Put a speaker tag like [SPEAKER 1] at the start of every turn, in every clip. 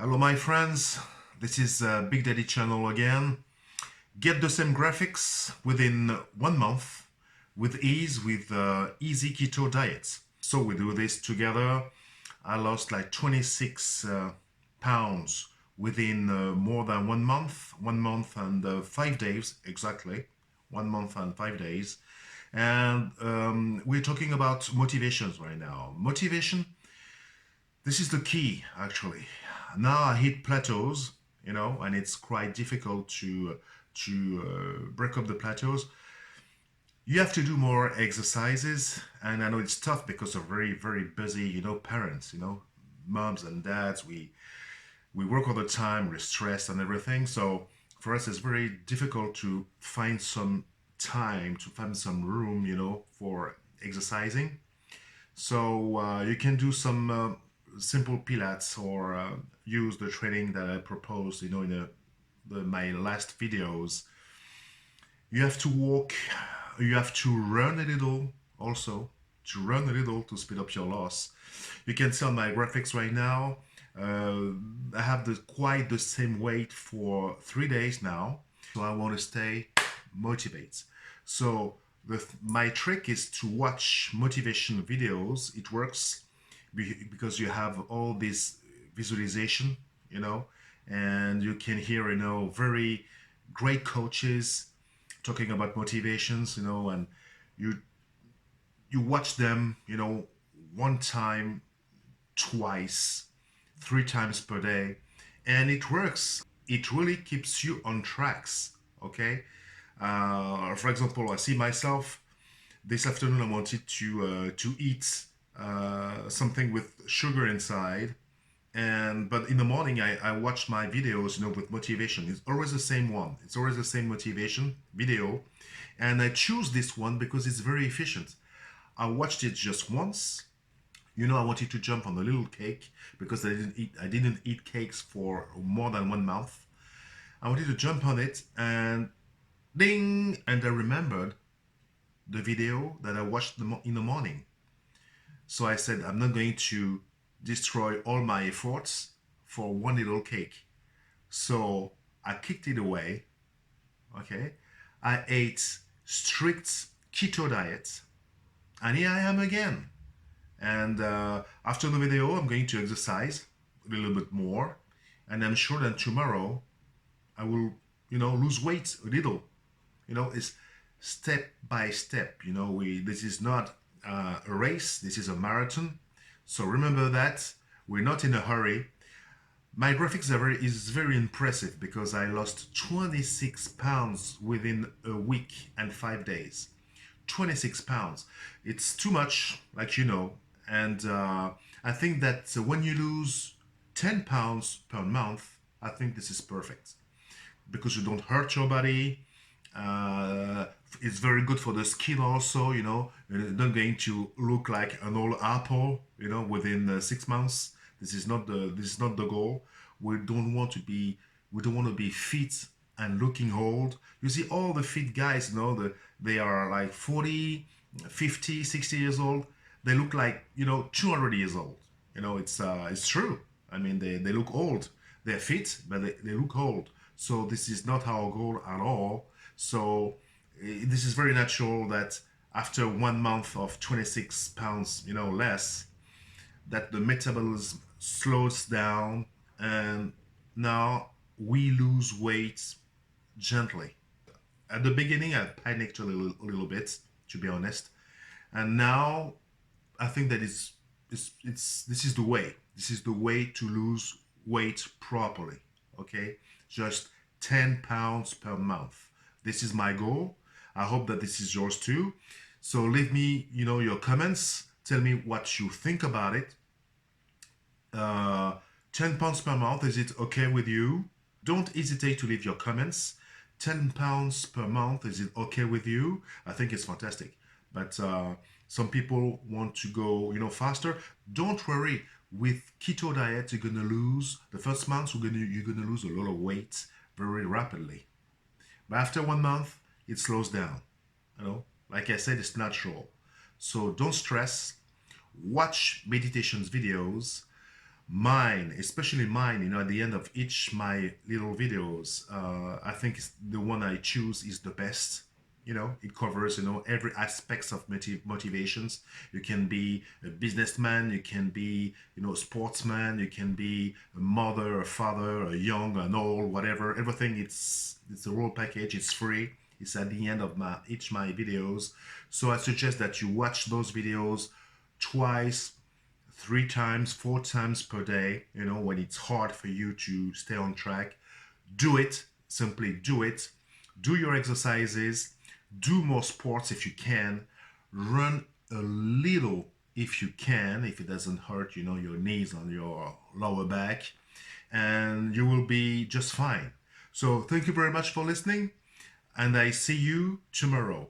[SPEAKER 1] Hello my friends, this is Big Daddy channel again. Get the same graphics within 1 month with ease with easy keto diets. So we do this together. I lost like 26 pounds within more than 1 month, 1 month and 5 days exactly, 1 month and 5 days. And we're talking about motivations right now. Motivation, this is the key actually. Now I hit plateaus, and it's quite difficult to break up the plateaus. You have to do more exercises, and I know it's tough because of very busy, parents, moms and dads. We work all the time, we're stressed and everything. So for us, it's very difficult to find some time, to find some room, for exercising. So you can do some simple pilates or use the training that I proposed, in my last videos. You have to walk, you have to run a little also, to speed up your loss. You can see on my graphics right now, I have quite the same weight for 3 days now. So I want to stay motivated. So my trick is to watch motivation videos. It works because you have all this visualization, and you can hear, very great coaches talking about motivations, and you watch them, 1 time, twice, 3 times per day, and it works. It really keeps you on tracks, okay? For example, I see myself this afternoon. I wanted to eat something with sugar inside, but in the morning I watch my videos, with motivation. It's always the same one. It's always the same motivation video, and I choose this one because it's very efficient. I watched it just once. I wanted to jump on a little cake because I didn't eat cakes for more than 1 month. I wanted to jump on it, and ding, and I remembered the video that I watched in the morning. So I said, I'm not going to destroy all my efforts for 1 little cake. So I kicked it away, okay? I ate strict keto diet, and here I am again. And after the video, I'm going to exercise a little bit more, and I'm sure that tomorrow I will, lose weight a little. It's step by step. This is not a race. This is a marathon. So remember that we're not in a hurry. My graphics is very impressive because I lost 26 pounds within a week and 5 days. 26 pounds. It's too much, like and I think that when you lose 10 pounds per month, I think this is perfect because you don't hurt your body. It's very good for the skin also, You're not going to look like an old apple, within 6 months. This is not the goal. We don't want to be fit and looking old. You see all the fit guys, they are like 40, 50, 60 years old. They look like, 200 years old. It's true. I mean, they look old. They're fit, but they look old. So this is not our goal at all. So this is very natural that after 1 month of 26 pounds, less, that the metabolism slows down, and now we lose weight gently. At the beginning, I panicked a little bit, to be honest, and now I think that this is the way. This is the way to lose weight properly. Okay, just 10 pounds per month. This is my goal. I hope that this is yours too. So leave me, your comments. Tell me what you think about it. 10 pounds per month, is it okay with you? Don't hesitate to leave your comments. 10 pounds per month, is it okay with you? I think it's fantastic. But some people want to go, faster. Don't worry. With keto diet, you're gonna lose the first month. You're gonna lose a lot of weight very rapidly. But after 1 month, it slows down. Like I said, it's natural. So don't stress. Watch meditations videos. mine, especially mine, you know, at the end of each my little videos, I think the one I choose is the best. You know, it covers, you know, every aspects of motivations. You can be a businessman, you can be, you know, a sportsman, you can be a mother, a father, a young, an old, whatever. Everything, it's a whole package. It's free. It's at the end of each my videos. So I suggest that you watch those videos twice, 3 times, 4 times per day, you know, when it's hard for you to stay on track. Do it, simply do it. Do your exercises, do more sports if you can, run a little if you can, if it doesn't hurt, you know, your knees on your lower back, and you will be just fine. So thank you very much for listening, and I see you tomorrow.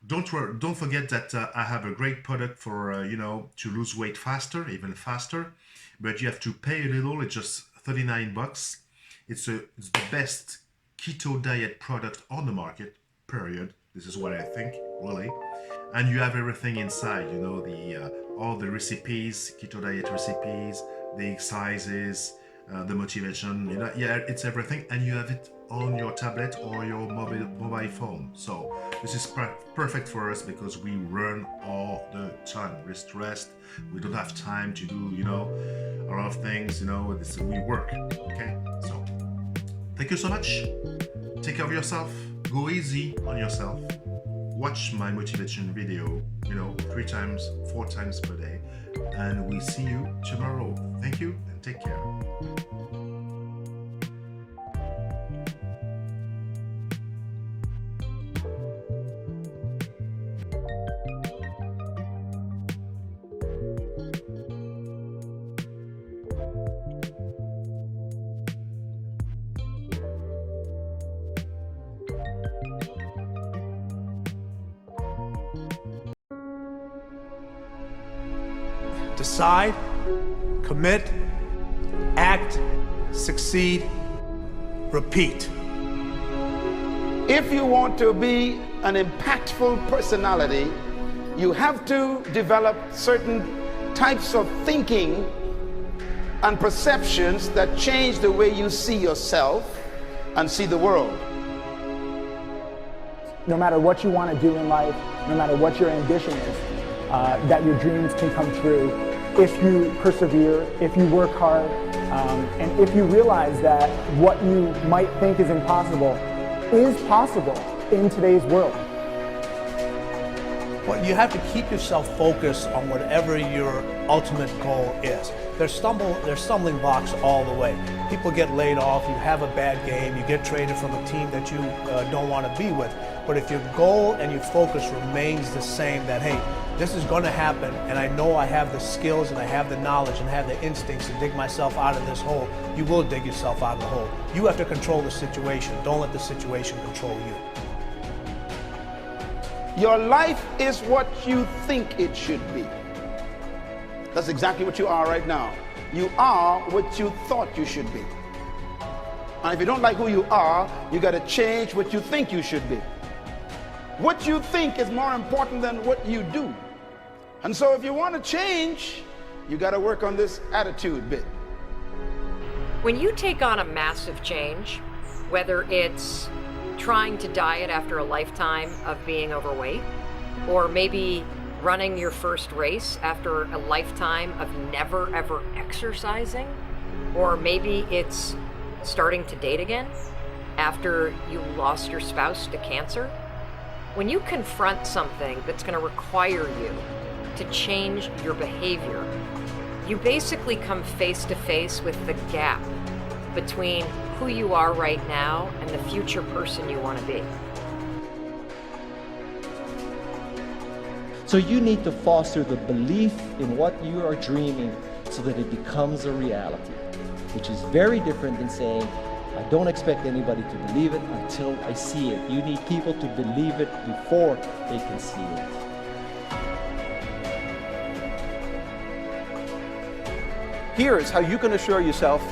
[SPEAKER 1] Don't forget that I have a great product for, you know, to lose weight faster, even faster, but you have to pay a little. It's just 39 bucks. It's the best keto diet product on the market, period. This is what I think, really. And you have everything inside, you know, all the recipes, keto diet recipes, the exercises, the motivation, you know, yeah, it's everything, and you have it on your tablet or your mobile phone. So this is perfect for us because we run all the time. We're stressed. We don't have time to do, you know, a lot of things, you know, we work, okay? So thank you so much. Take care of yourself. Go easy on yourself. Watch my motivation video, you know, 3 times, 4 times per day. And we see you tomorrow. Thank you and take care.
[SPEAKER 2] Decide, commit, act, succeed, repeat.
[SPEAKER 3] If you want to be an impactful personality, you have to develop certain types of thinking and perceptions that change the way you see yourself and see the world.
[SPEAKER 4] No matter what you want to do in life, no matter what your ambition is, that your dreams can come true if you persevere, if you work hard, and if you realize that what you might think is impossible is possible in today's world.
[SPEAKER 2] Well, you have to keep yourself focused on whatever your ultimate goal is. There's stumbling blocks all the way. People get laid off, you have a bad game, you get traded from a team that you don't want to be with. But if your goal and your focus remains the same, that hey, this is going to happen, and I know I have the skills and I have the knowledge and I have the instincts to dig myself out of this hole, you will dig yourself out of the hole. You have to control the situation. Don't let the situation control you.
[SPEAKER 3] Your life is what you think it should be. That's exactly what you are right now. You are what you thought you should be. And if you don't like who you are, you got to change what you think you should be. What you think is more important than what you do. And so if you want to change, you got to work on this attitude bit.
[SPEAKER 5] When you take on a massive change, whether it's trying to diet after a lifetime of being overweight, or maybe running your first race after a lifetime of never ever exercising, or maybe it's starting to date again after you lost your spouse to cancer, when you confront something that's going to require you to change your behavior, you basically come face to face with the gap between who you are right now and the future person you want to be.
[SPEAKER 6] So you need to foster the belief in what you are dreaming so that it becomes a reality, which is very different than saying, I don't expect anybody to believe it until I see it. You need people to believe it before they can see it.
[SPEAKER 7] Here is how you can assure yourself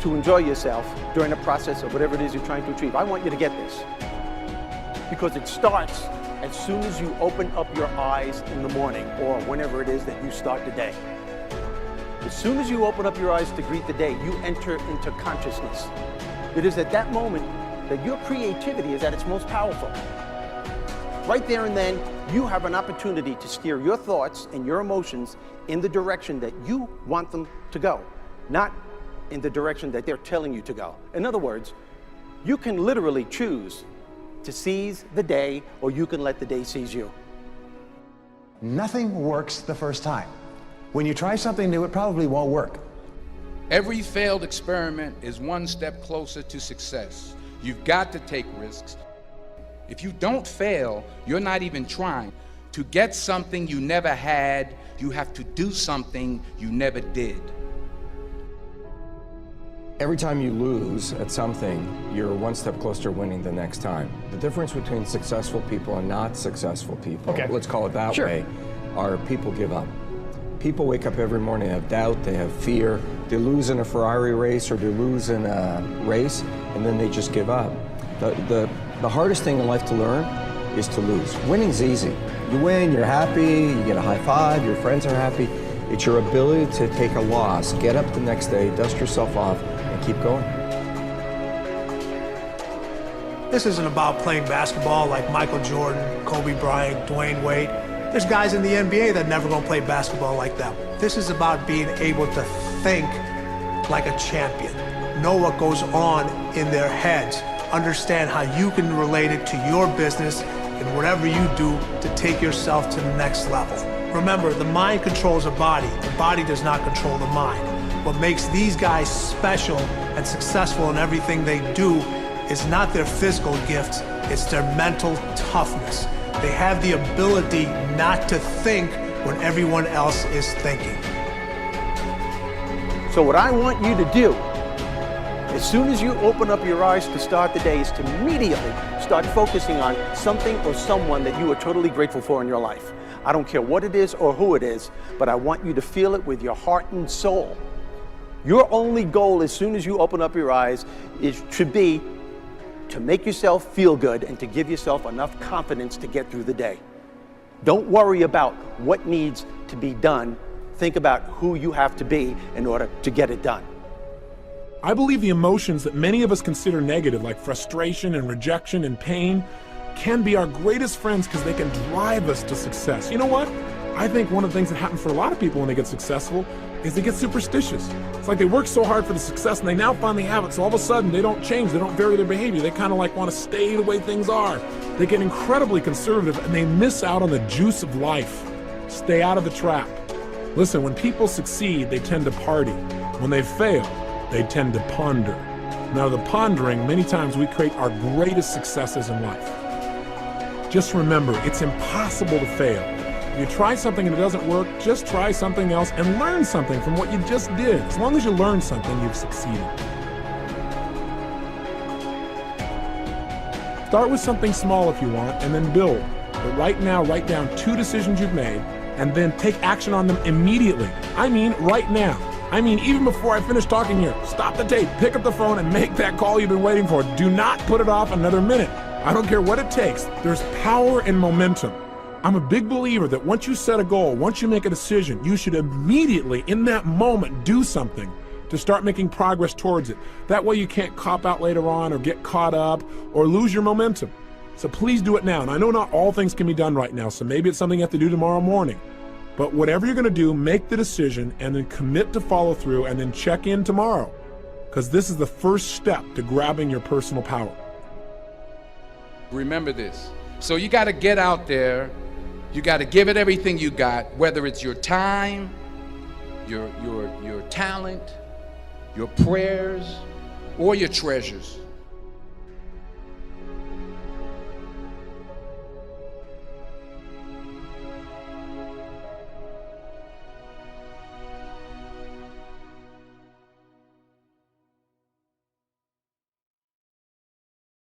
[SPEAKER 7] to enjoy yourself during the process of whatever it is you're trying to achieve. I want you to get this, because it starts as soon as you open up your eyes in the morning or whenever it is that you start the day. As soon as you open up your eyes to greet the day, you enter into consciousness. It is at that moment that your creativity is at its most powerful. Right there and then, you have an opportunity to steer your thoughts and your emotions in the direction that you want them to go, not in the direction that they're telling you to go. In other words, you can literally choose to seize the day, or you can let the day seize you.
[SPEAKER 8] Nothing works the first time. When you try something new, it probably won't work.
[SPEAKER 9] Every failed experiment is one step closer to success. You've got to take risks. If you don't fail, you're not even trying. To get something you never had, you have to do something you never did.
[SPEAKER 10] Every time you lose at something, you're one step closer to winning the next time. The difference between successful people and not successful people, let's call it that way, are people give up. People wake up every morning, they have doubt, they have fear, they lose in a Ferrari race or they lose in a race, and then they just give up. The hardest thing in life to learn is to lose. Winning's easy. You win, you're happy, you get a high five, your friends are happy. It's your ability to take a loss, get up the next day, dust yourself off, and keep going.
[SPEAKER 2] This isn't about playing basketball like Michael Jordan, Kobe Bryant, Dwayne Wade. There's guys in the NBA that never gonna play basketball like them. This is about being able to think like a champion, know what goes on in their heads, understand how you can relate it to your business and whatever you do to take yourself to the next level. Remember, the mind controls the body does not control the mind. What makes these guys special and successful in everything they do is not their physical gifts, it's their mental toughness. They have the ability not to think when everyone else is thinking.
[SPEAKER 7] So what I want you to do, as soon as you open up your eyes to start the day, is to immediately start focusing on something or someone that you are totally grateful for in your life. I don't care what it is or who it is, but I want you to feel it with your heart and soul. Your only goal as soon as you open up your eyes should be to make yourself feel good and to give yourself enough confidence to get through the day. Don't worry about what needs to be done. Think about who you have to be in order to get it done.
[SPEAKER 11] I believe the emotions that many of us consider negative, like frustration and rejection and pain, can be our greatest friends because they can drive us to success. You know what? I think one of the things that happens for a lot of people when they get successful is they get superstitious. It's like they work so hard for the success and they now finally have it, so all of a sudden they don't change, they don't vary their behavior, they kind of like want to stay the way things are. They get incredibly conservative and they miss out on the juice of life. Stay out of the trap. Listen, when people succeed, they tend to party. When they fail, they tend to ponder. Now, the pondering, many times we create our greatest successes in life. Just remember, it's impossible to fail. If you try something and it doesn't work, just try something else and learn something from what you just did. As long as you learn something, you've succeeded. Start with something small if you want, and then build. But right now, write down 2 decisions you've made, and then take action on them immediately. I mean, right now. I mean, even before I finish talking here, stop the tape, pick up the phone, and make that call you've been waiting for. Do not put it off another minute. I don't care what it takes. There's power in momentum. I'm a big believer that once you set a goal, once you make a decision, you should immediately, in that moment, do something to start making progress towards it. That way you can't cop out later on or get caught up or lose your momentum. So please do it now. And I know not all things can be done right now, so maybe it's something you have to do tomorrow morning. But whatever you're gonna do, make the decision and then commit to follow through and then check in tomorrow. Because this is the first step to grabbing your personal power.
[SPEAKER 9] Remember this. So you gotta get out there, you gotta give it everything you got, whether it's your time, your talent, your prayers, or your treasures.